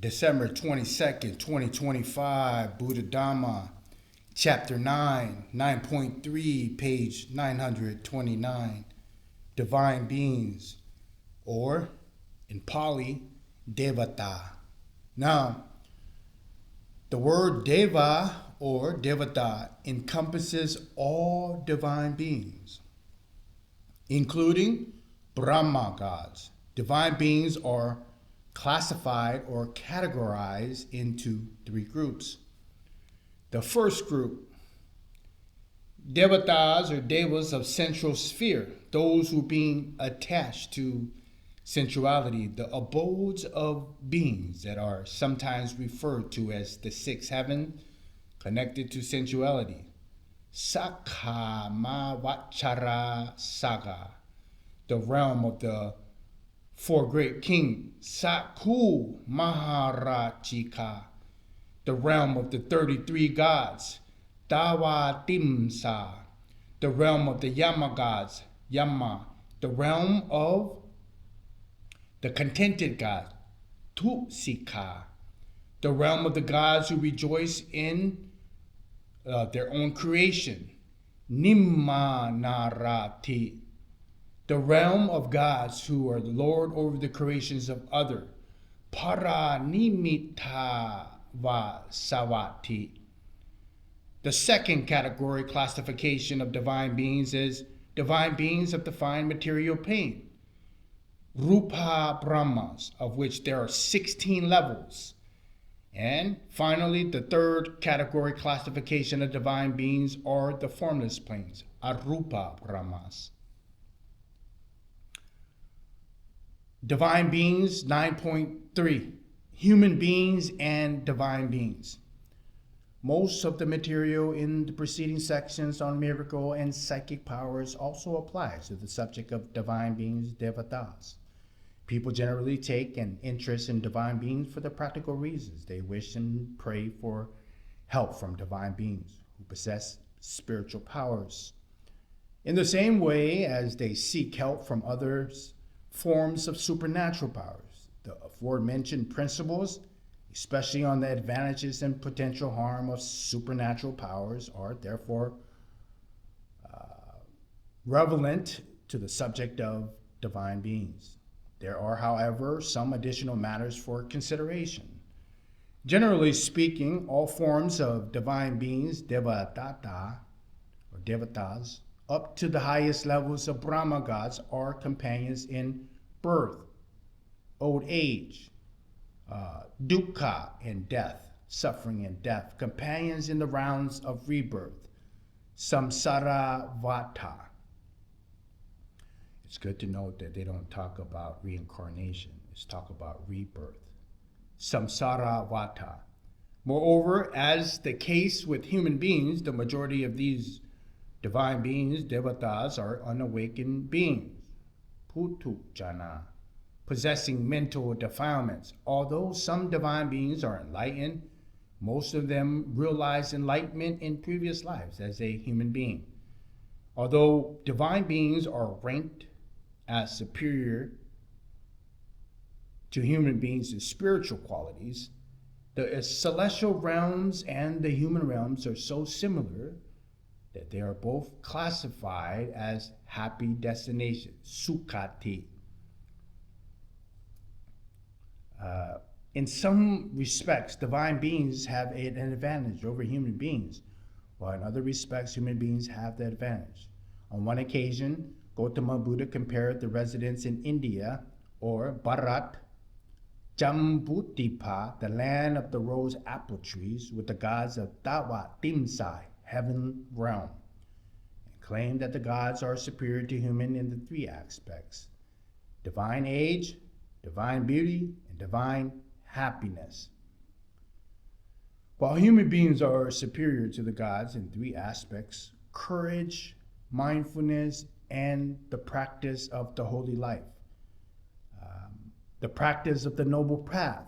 December 22nd, 2025, Buddha Dhamma, Chapter 9, 9.3, page 929, Divine Beings, or in Pali, Devata. Now, the word Deva or Devata encompasses all divine beings, including Brahma gods. Divine beings are classified or categorized into three groups. The first group, Devatas or Devas of central sphere, those who being attached to sensuality, the abodes of beings that are sometimes referred to as the sixth heaven, connected to sensuality. Sakhamavachara Saga, the realm of the four great kings. Saku Maharachika, the realm of the 33 gods. Dawatimsa, the realm of the Yama gods. Yama, the realm of the contented gods. Tupsika, the realm of the gods who rejoice in their own creation. Nimmanarati, the realm of gods who are the Lord over the creations of other. Paranimitta Vasavati. The second category classification of divine beings is divine beings of the fine material plane. Rupa Brahmas, of which there are 16 levels. And finally, the third category classification of divine beings are the formless planes, Arupa Brahmas. Divine beings 9.3, human beings and divine beings. Most of the material in the preceding sections on miracle and psychic powers also applies to the subject of divine beings, devatas. People generally take an interest in divine beings for the practical reasons. They wish and pray for help from divine beings who possess spiritual powers. In the same way as they seek help from others, forms of supernatural powers. The aforementioned principles, especially on the advantages and potential harm of supernatural powers, are therefore relevant to the subject of divine beings. There are, however, some additional matters for consideration. Generally speaking, all forms of divine beings, Devadata or Devatas, up to the highest levels of Brahma gods, are companions in birth, old age, dukkha and death, suffering and death, companions in the rounds of rebirth, samsara vata. It's good to note that they don't talk about reincarnation, it's talk about rebirth, samsara vata. Moreover, as the case with human beings, the majority of these divine beings, devatas, are unawakened beings, putu jana, possessing mental defilements. Although some divine beings are enlightened, most of them realize enlightenment in previous lives as a human being. Although divine beings are ranked as superior to human beings in spiritual qualities, the celestial realms and the human realms are so similar that they are both classified as happy destinations, sukhati. In some respects, divine beings have an advantage over human beings, while in other respects, human beings have the advantage. On one occasion, Gautama Buddha compared the residents in India, or Bharat, Jambutipa, the land of the rose apple trees, with the gods of Dawa Timsai, heaven realm, and claimed that the gods are superior to human in the three aspects: divine age, divine beauty, and divine happiness. While human beings are superior to the gods in three aspects: courage, mindfulness, and the practice of the holy life, the practice of the noble path,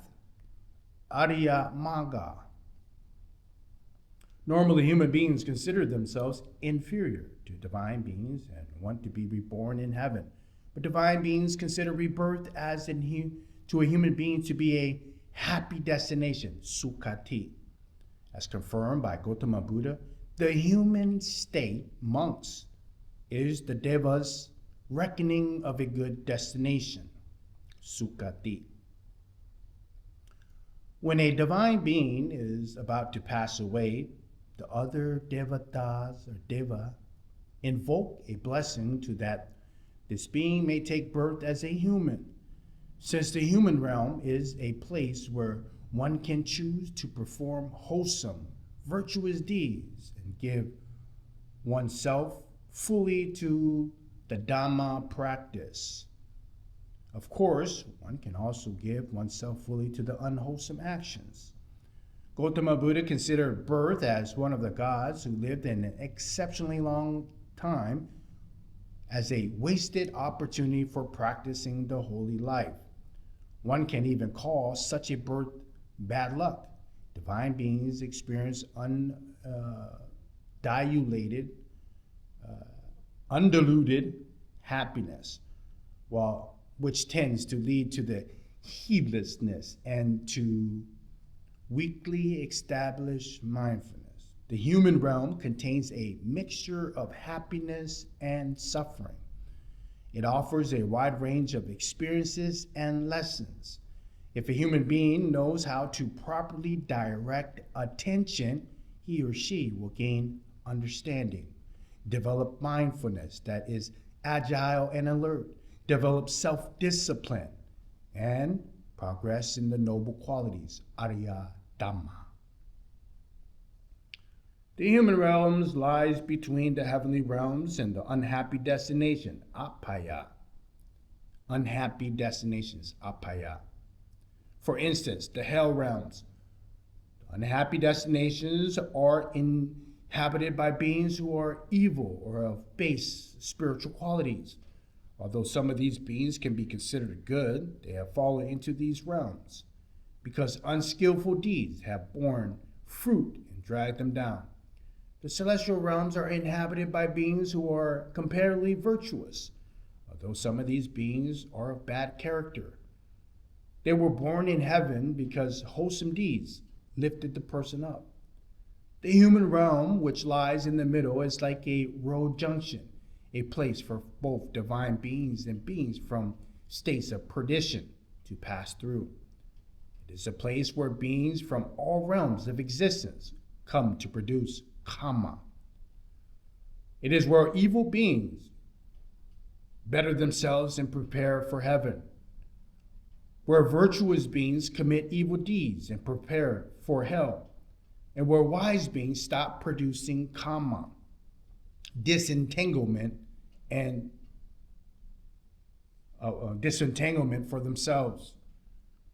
Arya Magga. Normally, human beings consider themselves inferior to divine beings and want to be reborn in heaven. But divine beings consider rebirth as to a human being to be a happy destination, Sukhati. As confirmed by Gautama Buddha, the human state, monks, is the Deva's reckoning of a good destination, Sukhati. When a divine being is about to pass away, the other Devatas or Deva invoke a blessing to that this being may take birth as a human, since the human realm is a place where one can choose to perform wholesome, virtuous deeds and give oneself fully to the Dhamma practice. Of course, one can also give oneself fully to the unwholesome actions. Gautama Buddha considered birth as one of the gods who lived an exceptionally long time as a wasted opportunity for practicing the holy life. One can even call such a birth bad luck. Divine beings experience undiluted happiness, which tends to lead to the heedlessness and to weakly established mindfulness. The human realm contains a mixture of happiness and suffering. It offers a wide range of experiences and lessons. If a human being knows how to properly direct attention, he or she will gain understanding, develop mindfulness that is agile and alert, develop self-discipline, and progress in the noble qualities, Arya Dhamma. The human realms lies between the heavenly realms and the unhappy destination, Apaya. Unhappy destinations, Apaya. For instance, the hell realms. Unhappy destinations are inhabited by beings who are evil or of base spiritual qualities. Although some of these beings can be considered good, they have fallen into these realms because unskillful deeds have borne fruit and dragged them down. The celestial realms are inhabited by beings who are comparatively virtuous, although some of these beings are of bad character. They were born in heaven because wholesome deeds lifted the person up. The human realm, which lies in the middle, is like a road junction, a place for both divine beings and beings from states of perdition to pass through. It is a place where beings from all realms of existence come to produce karma. It is where evil beings better themselves and prepare for heaven, where virtuous beings commit evil deeds and prepare for hell, and where wise beings stop producing karma, disentanglement for themselves,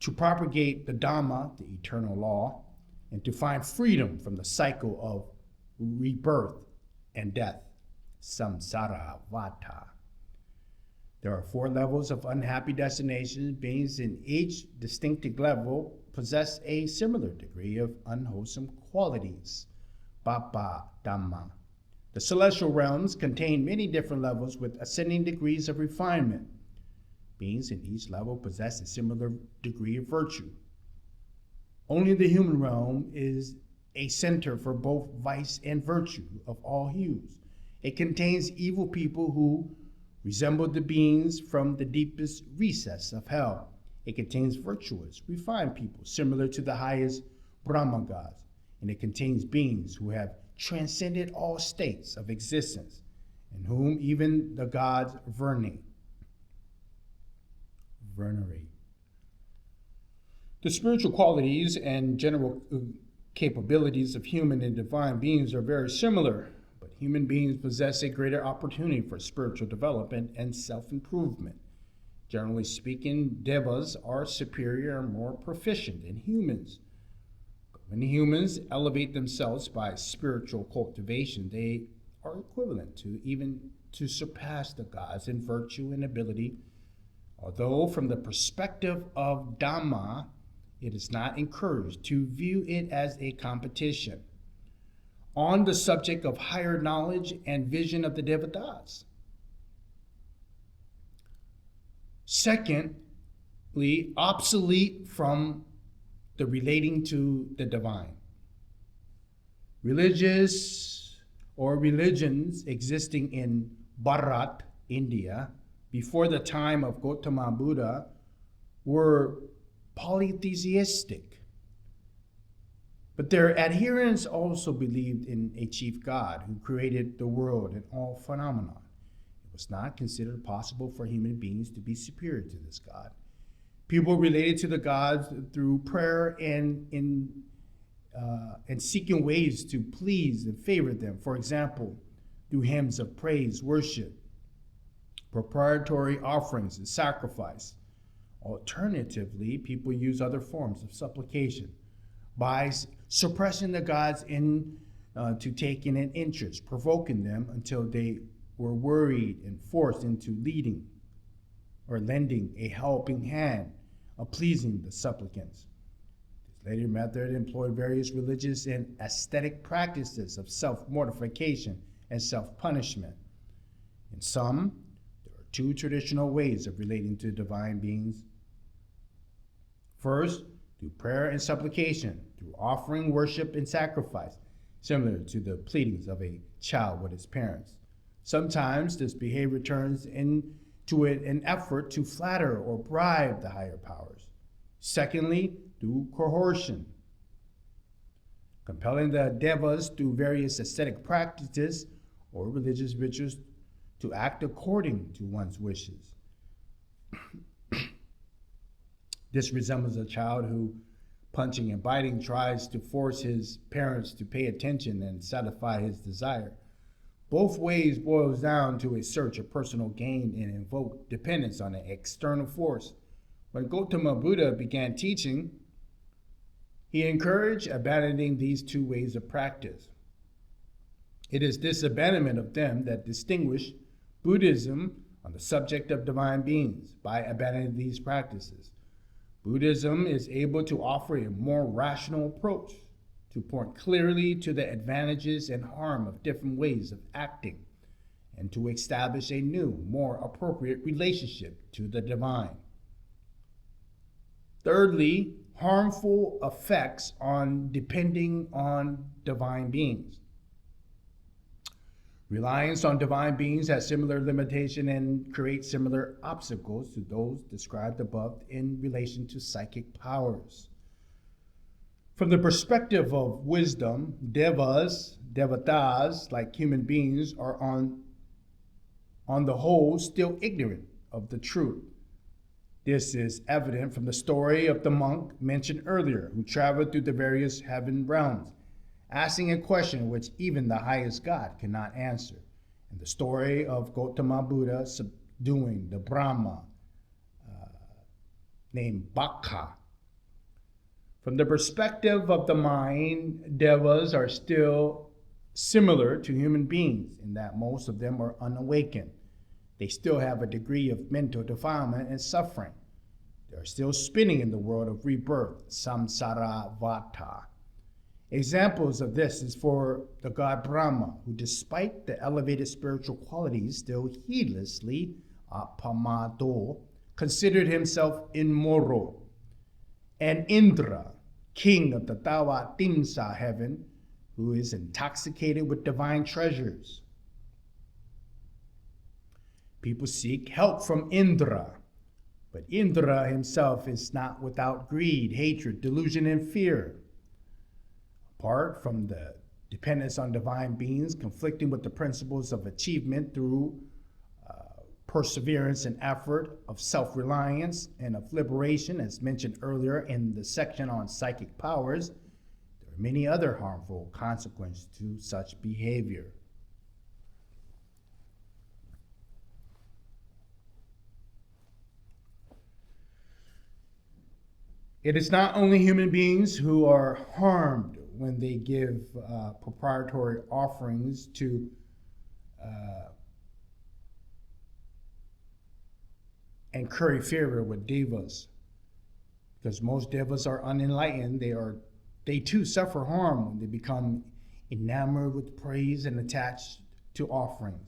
to propagate the Dhamma, the eternal law, and to find freedom from the cycle of rebirth and death, samsara vata. There are 4 levels of unhappy destinations. Beings in each distinctive level possess a similar degree of unwholesome qualities, papa dhamma. The celestial realms contain many different levels with ascending degrees of refinement. Beings in each level possess a similar degree of virtue. Only the human realm is a center for both vice and virtue of all hues. It contains evil people who resemble the beings from the deepest recess of hell. It contains virtuous, refined people similar to the highest Brahma gods. And it contains beings who have transcended all states of existence, and whom even the gods venerate. The spiritual qualities and general capabilities of human and divine beings are very similar, but human beings possess a greater opportunity for spiritual development and self-improvement. Generally speaking, devas are superior and more proficient than humans. But when humans elevate themselves by spiritual cultivation, they are equivalent to even to surpass the gods in virtue and ability, although from the perspective of Dhamma, it is not encouraged to view it as a competition on the subject of higher knowledge and vision of the Devatas. Secondly, obsolete from the relating to the divine. Religious or religions existing in Bharat, India, before the time of Gautama Buddha were polytheistic. But their adherents also believed in a chief God who created the world and all phenomena. It was not considered possible for human beings to be superior to this God. People related to the gods through prayer and seeking ways to please and favor them. For example, through hymns of praise, worship, proprietary offerings, and sacrifice. Alternatively, people use other forms of supplication by suppressing the gods to taking an interest, provoking them until they were worried and forced into leading or lending a helping hand of pleasing the supplicants. This later method employed various religious and aesthetic practices of self-mortification and self-punishment. In some, there are two traditional ways of relating to divine beings. First, through prayer and supplication, through offering, worship, and sacrifice, similar to the pleadings of a child with his parents. Sometimes this behavior turns into an effort to flatter or bribe the higher powers. Secondly, through coercion, compelling the devas through various ascetic practices or religious rituals to act according to one's wishes. This resembles a child who, punching and biting, tries to force his parents to pay attention and satisfy his desire. Both ways boils down to a search of personal gain and invoke dependence on an external force. When Gautama Buddha began teaching, he encouraged abandoning these two ways of practice. It is this abandonment of them that distinguished Buddhism on the subject of divine beings. By abandoning these practices, Buddhism is able to offer a more rational approach, to point clearly to the advantages and harm of different ways of acting, and to establish a new, more appropriate relationship to the divine. Thirdly, harmful effects on depending on divine beings. Reliance on divine beings has similar limitation and creates similar obstacles to those described above in relation to psychic powers. From the perspective of wisdom, devatas, like human beings, are on the whole still ignorant of the truth. This is evident from the story of the monk mentioned earlier, who traveled through the various heaven realms, asking a question which even the highest God cannot answer, and the story of Gautama Buddha subduing the Brahma named Bhakha. From the perspective of the mind, devas are still similar to human beings in that most of them are unawakened. They still have a degree of mental defilement and suffering. They are still spinning in the world of rebirth, samsara vata. Examples of this is for the god Brahma, who despite the elevated spiritual qualities still heedlessly, apamado, considered himself immoral. And Indra, king of the Tawa Timsa heaven, who is intoxicated with divine treasures. People seek help from Indra, but Indra himself is not without greed, hatred, delusion, and fear. Apart from the dependence on divine beings, conflicting with the principles of achievement through perseverance and effort, of self-reliance and of liberation, as mentioned earlier in the section on psychic powers, there are many other harmful consequences to such behavior. It is not only human beings who are harmed when they give proprietary offerings to and curry favor with devas, because most devas are unenlightened. They too suffer harm when they become enamored with praise and attached to offerings,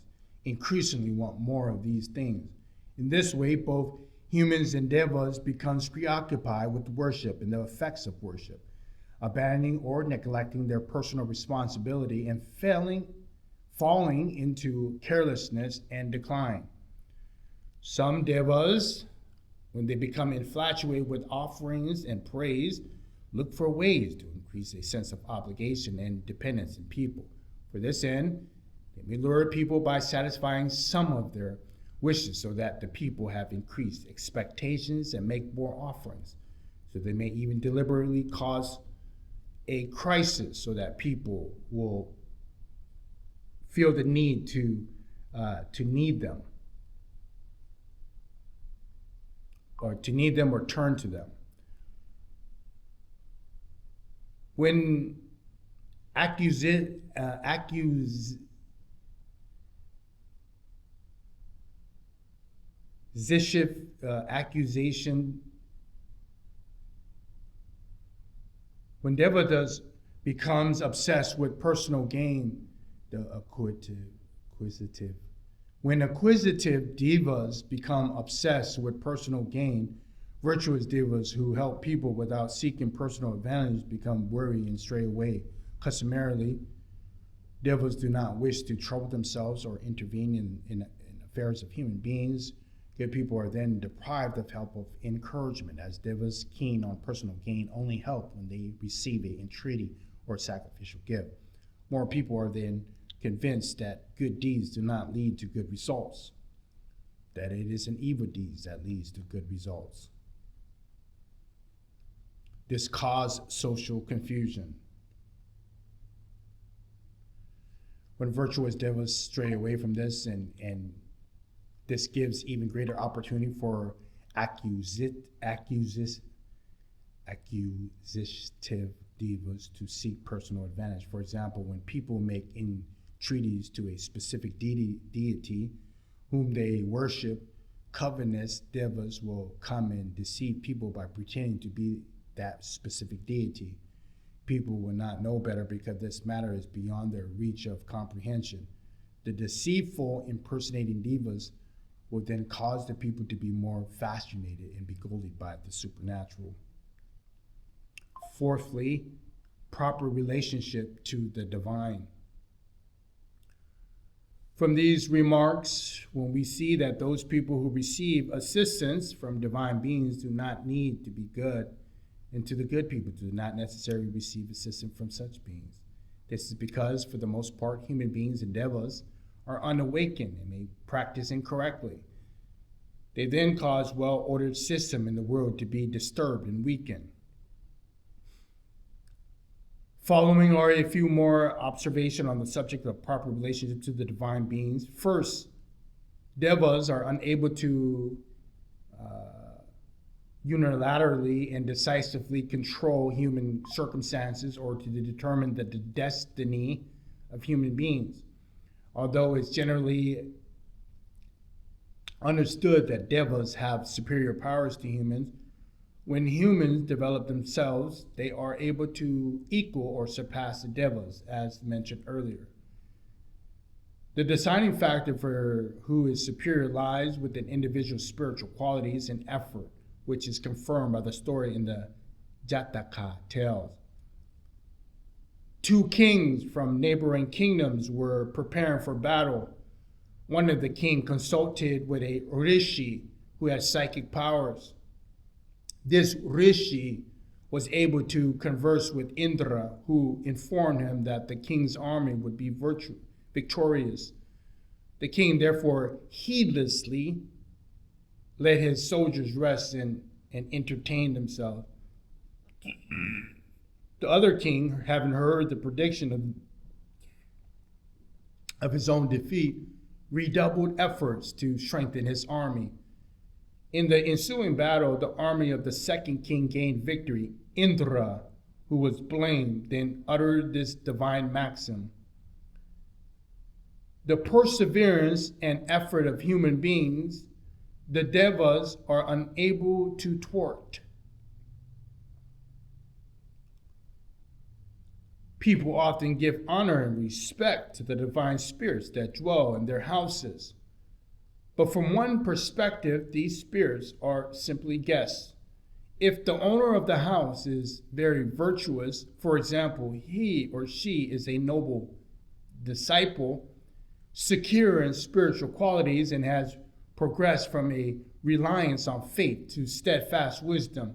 increasingly want more of these things. In this way, both humans and devas becomes preoccupied with worship and the effects of worship, abandoning or neglecting their personal responsibility and falling into carelessness and decline. Some devas, when they become infatuated with offerings and praise, look for ways to increase a sense of obligation and dependence in people. For this end, they may lure people by satisfying some of their wishes so that the people have increased expectations and make more offerings. So they may even deliberately cause a crisis so that people will feel the need to need them, or turn to them. When accusation when Devas becomes obsessed with personal gain, when acquisitive devas become obsessed with personal gain, virtuous devas who help people without seeking personal advantage become weary and stray away. Customarily, devas do not wish to trouble themselves or intervene in affairs of human beings. Good people are then deprived of help of encouragement, as devas keen on personal gain only help when they receive an entreaty or sacrificial gift. More people are then convinced that good deeds do not lead to good results, that it is an evil deeds that leads to good results. This caused social confusion. When virtuous devas stray away from this, and this gives even greater opportunity for accusative devas to seek personal advantage. For example, when people make entreaties to a specific deity whom they worship, covetous devas will come and deceive people by pretending to be that specific deity. People will not know better because this matter is beyond their reach of comprehension. The deceitful, impersonating devas will then cause the people to be more fascinated and beguiled by the supernatural. Fourthly, proper relationship to the divine. From these remarks, when we see that those people who receive assistance from divine beings do not need to be good, and to the good people do not necessarily receive assistance from such beings. This is because, for the most part, human beings and devas are unawakened and may practice incorrectly. They then cause well-ordered system in the world to be disturbed and weakened. Following are a few more observations on the subject of proper relationship to the divine beings. First, devas are unable to unilaterally and decisively control human circumstances or to determine the destiny of human beings. Although it's generally understood that devas have superior powers to humans, when humans develop themselves, they are able to equal or surpass the devas, as mentioned earlier. The deciding factor for who is superior lies with an individual's spiritual qualities and effort, which is confirmed by the story in the Jataka tales. Two kings from neighboring kingdoms were preparing for battle. One of the king consulted with a rishi who had psychic powers. This rishi was able to converse with Indra, who informed him that the king's army would be victorious. The king therefore heedlessly let his soldiers rest and entertain themselves. The other king, having heard the prediction of his own defeat, redoubled efforts to strengthen his army. In the ensuing battle, the army of the second king gained victory. Indra, who was blamed, then uttered this divine maxim: the perseverance and effort of human beings, the devas are unable to thwart. People often give honor and respect to the divine spirits that dwell in their houses. But from one perspective, these spirits are simply guests. If the owner of the house is very virtuous, for example, he or she is a noble disciple, secure in spiritual qualities, and has progressed from a reliance on faith to steadfast wisdom,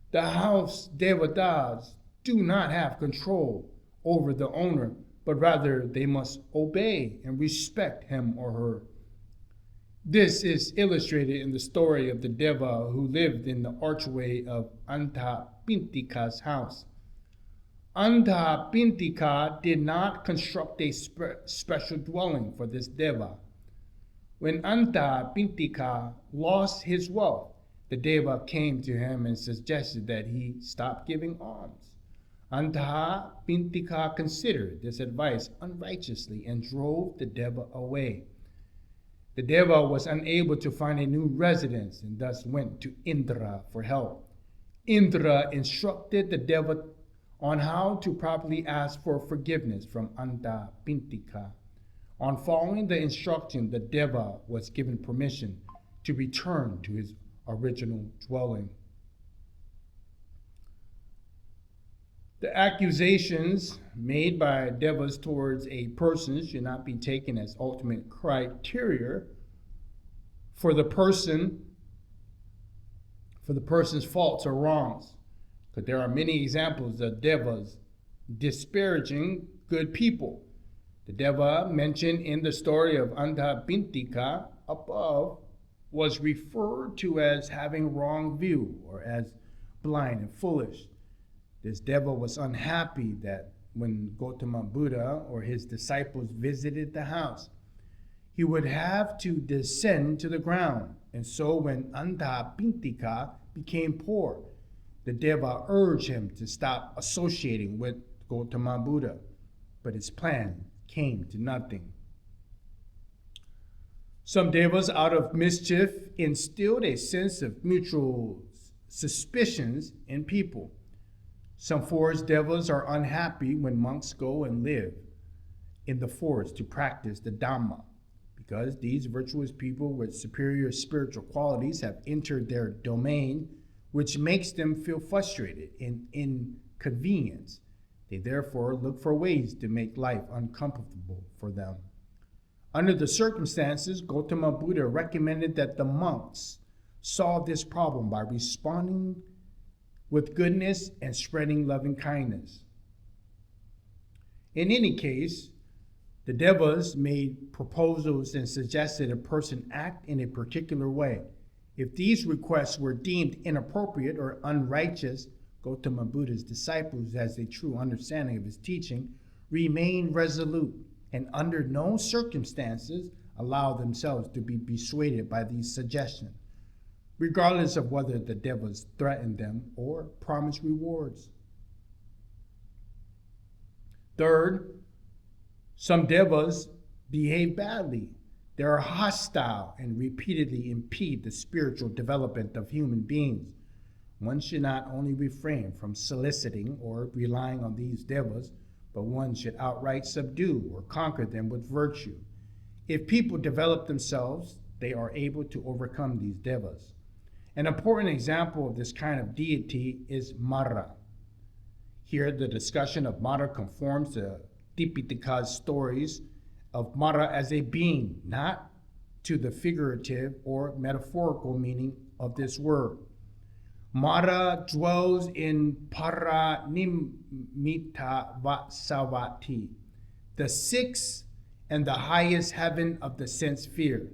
the house devatas do not have control over the owner, but rather they must obey and respect him or her. This is illustrated in the story of the Deva who lived in the archway of Antapintika's house. Antapintika did not construct a special dwelling for this Deva. When Antapintika lost his wealth, the Deva came to him and suggested that he stop giving alms. Antapintika considered this advice unrighteously and drove the Deva away. The Deva was unable to find a new residence and thus went to Indra for help. Indra instructed the Deva on how to properly ask for forgiveness from Antapintika. On following the instruction, the Deva was given permission to return to his original dwelling. The accusations made by devas towards a person should not be taken as ultimate criteria for the person's faults or wrongs. Because there are many examples of devas disparaging good people. The Deva mentioned in the story of Antapintika above was referred to as having wrong view or as blind and foolish. This Deva was unhappy that when Gautama Buddha or his disciples visited the house, he would have to descend to the ground. And so when Antapintika became poor, the Deva urged him to stop associating with Gautama Buddha, but his plan came to nothing. Some Devas, out of mischief, instilled a sense of mutual suspicions in people. Some forest Devas are unhappy when monks go and live in the forest to practice the Dhamma, because these virtuous people with superior spiritual qualities have entered their domain, which makes them feel frustrated and inconvenienced. They therefore look for ways to make life uncomfortable for them. Under the circumstances, Gautama Buddha recommended that the monks solve this problem by responding with goodness and spreading loving kindness. In any case, the Devas made proposals and suggested a person act in a particular way. If these requests were deemed inappropriate or unrighteous, Gautama Buddha's disciples, as a true understanding of his teaching, remained resolute and under no circumstances allow themselves to be persuaded by these suggestions, regardless of whether the Devas threatened them or promised rewards. Third, some Devas behave badly. They are hostile and repeatedly impede the spiritual development of human beings. One should not only refrain from soliciting or relying on these Devas, but one should outright subdue or conquer them with virtue. If people develop themselves, they are able to overcome these Devas. An important example of this kind of deity is Mara. Here, the discussion of Mara conforms to Tipitika's stories of Mara as a being, not to the figurative or metaphorical meaning of this word. Mara dwells in Paranimita Vatsavati, the sixth and the highest heaven of the sense sphere.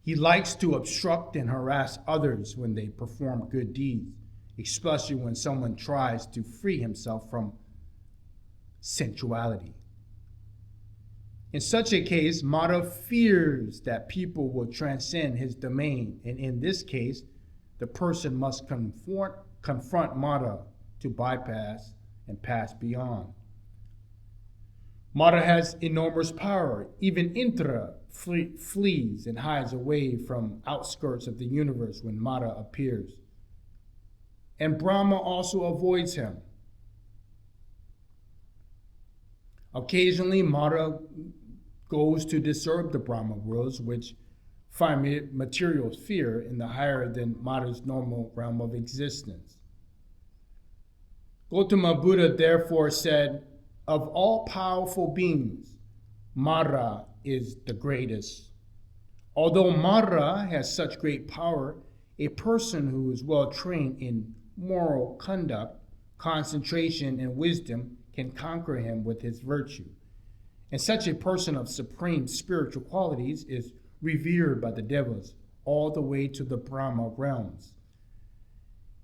He likes to obstruct and harass others when they perform good deeds, especially when someone tries to free himself from sensuality. In such a case, Mara fears that people will transcend his domain, and in this case, the person must confront Mara to bypass and pass beyond. Mara has enormous power. Even Indra flees and hides away from outskirts of the universe when Mara appears. And Brahma also avoids him. Occasionally, Mara goes to disturb the Brahma worlds, which find material sphere in the higher than modest normal realm of existence. Gautama Buddha therefore said, of all powerful beings, Mara is the greatest. Although Mara has such great power, a person who is well trained in moral conduct, concentration, and wisdom can conquer him with his virtue. And such a person of supreme spiritual qualities is revered by the devas all the way to the Brahma realms.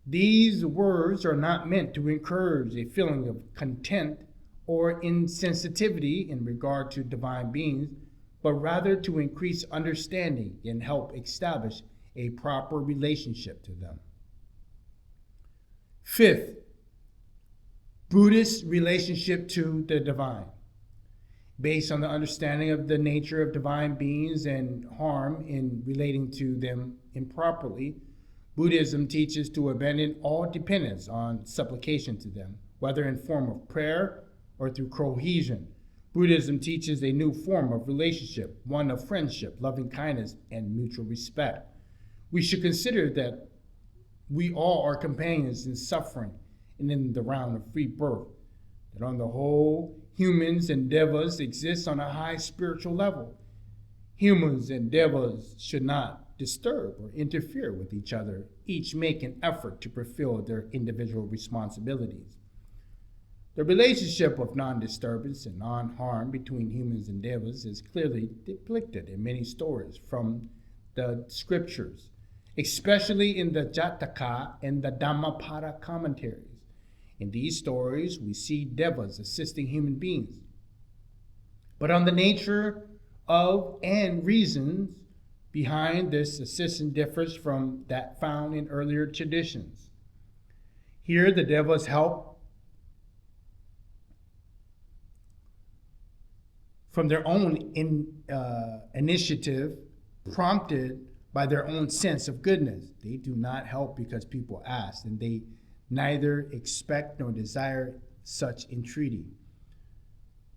These words are not meant to encourage a feeling of contempt or insensitivity in regard to divine beings, but rather to increase understanding and help establish a proper relationship to them. Fifth, Buddhist relationship to the divine. Based on the understanding of the nature of divine beings and harm in relating to them improperly, Buddhism teaches to abandon all dependence on supplication to them, whether in form of prayer or through cohesion. Buddhism teaches a new form of relationship, one of friendship, loving kindness, and mutual respect. We should consider that we all are companions in suffering and in the round of free birth, that on the whole, humans and devas exist on a high spiritual level. Humans and devas should not disturb or interfere with each other, each make an effort to fulfill their individual responsibilities. The relationship of non-disturbance and non-harm between humans and devas is clearly depicted in many stories from the scriptures, especially in the Jataka and the Dhammapada commentaries. In these stories, we see devas assisting human beings. But on the nature of and reasons behind this assistance differs from that found in earlier traditions. Here, the devas help from their own initiative, prompted by their own sense of goodness. They do not help because people ask, and they neither expect nor desire such entreaty.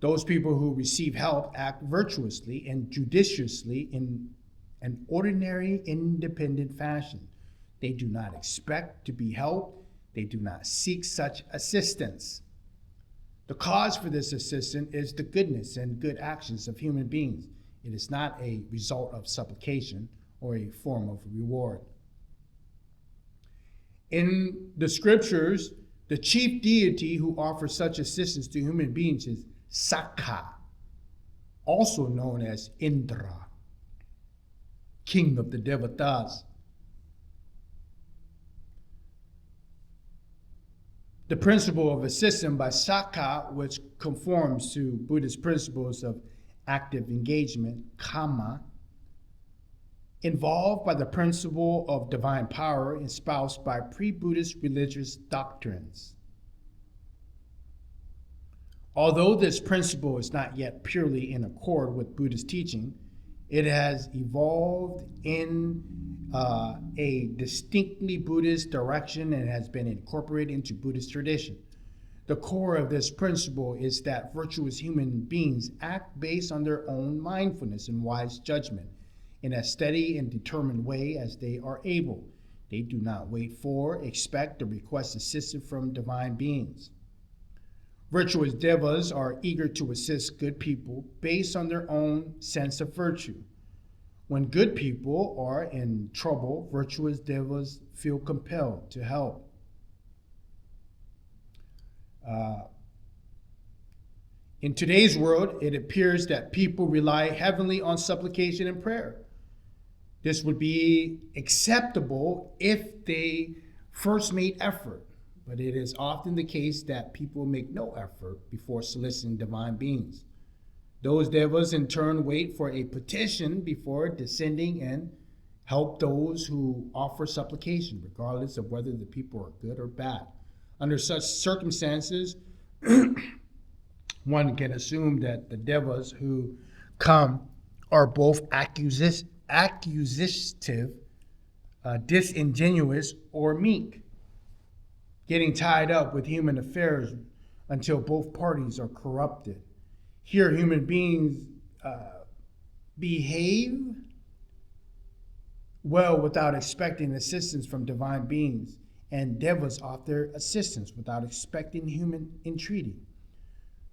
Those people who receive help act virtuously and judiciously in an ordinary, independent fashion. They do not expect to be helped. They do not seek such assistance. The cause for this assistance is the goodness and good actions of human beings. It is not a result of supplication or a form of reward. In the scriptures, the chief deity who offers such assistance to human beings is Sakka, also known as Indra, king of the Devatas. The principle of assistance by Sakka, which conforms to Buddhist principles of active engagement, Kamma, involved by the principle of divine power espoused by pre-Buddhist religious doctrines. Although this principle is not yet purely in accord with Buddhist teaching, it has evolved in a distinctly Buddhist direction and has been incorporated into Buddhist tradition. The core of this principle is that virtuous human beings act based on their own mindfulness and wise judgment in as steady and determined way as they are able. They do not wait for, expect, or request assistance from divine beings. Virtuous devas are eager to assist good people based on their own sense of virtue. When good people are in trouble, virtuous devas feel compelled to help. In today's world, it appears that people rely heavily on supplication and prayer. This would be acceptable if they first made effort, but it is often the case that people make no effort before soliciting divine beings. Those devas in turn wait for a petition before descending and help those who offer supplication, regardless of whether the people are good or bad. Under such circumstances, one can assume that the devas who come are both accusative, disingenuous, or meek, getting tied up with human affairs until both parties are corrupted. Here, human beings behave well without expecting assistance from divine beings, and devas offer assistance without expecting human entreaty.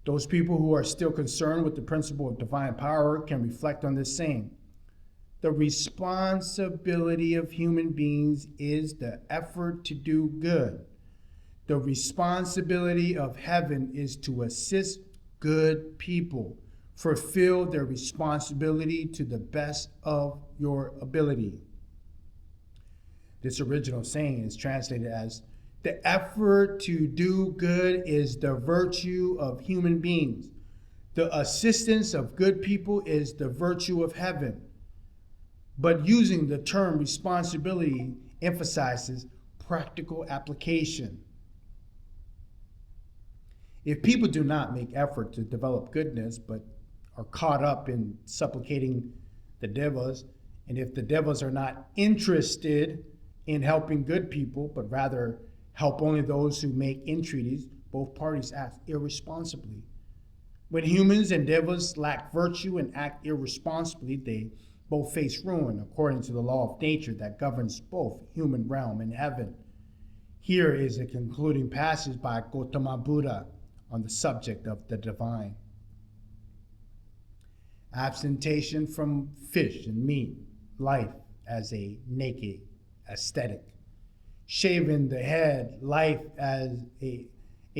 Those people who are still concerned with the principle of divine power can reflect on this saying. The responsibility of human beings is the effort to do good. The responsibility of heaven is to assist good people. Fulfill their responsibility to the best of your ability. This original saying is translated as, the effort to do good is the virtue of human beings. The assistance of good people is the virtue of heaven. But using the term responsibility emphasizes practical application. If people do not make effort to develop goodness, but are caught up in supplicating the devas, and if the devas are not interested in helping good people, but rather help only those who make entreaties, both parties act irresponsibly. When humans and devas lack virtue and act irresponsibly, they both face ruin according to the law of nature that governs both human realm and heaven. Here is a concluding passage by Gautama Buddha on the subject of the divine. Abstention from fish and meat, life as a naked aesthetic. Shaving the head, life as a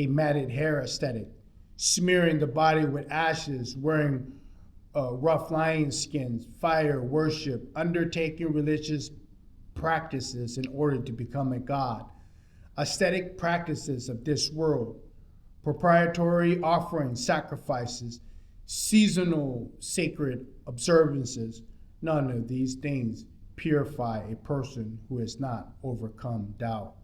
matted hair aesthetic. Smearing the body with ashes, wearing rough lion skins, fire, worship, undertaking religious practices in order to become a god. Aesthetic practices of this world, proprietary offerings, sacrifices, seasonal sacred observances, none of these things purify a person who has not overcome doubt.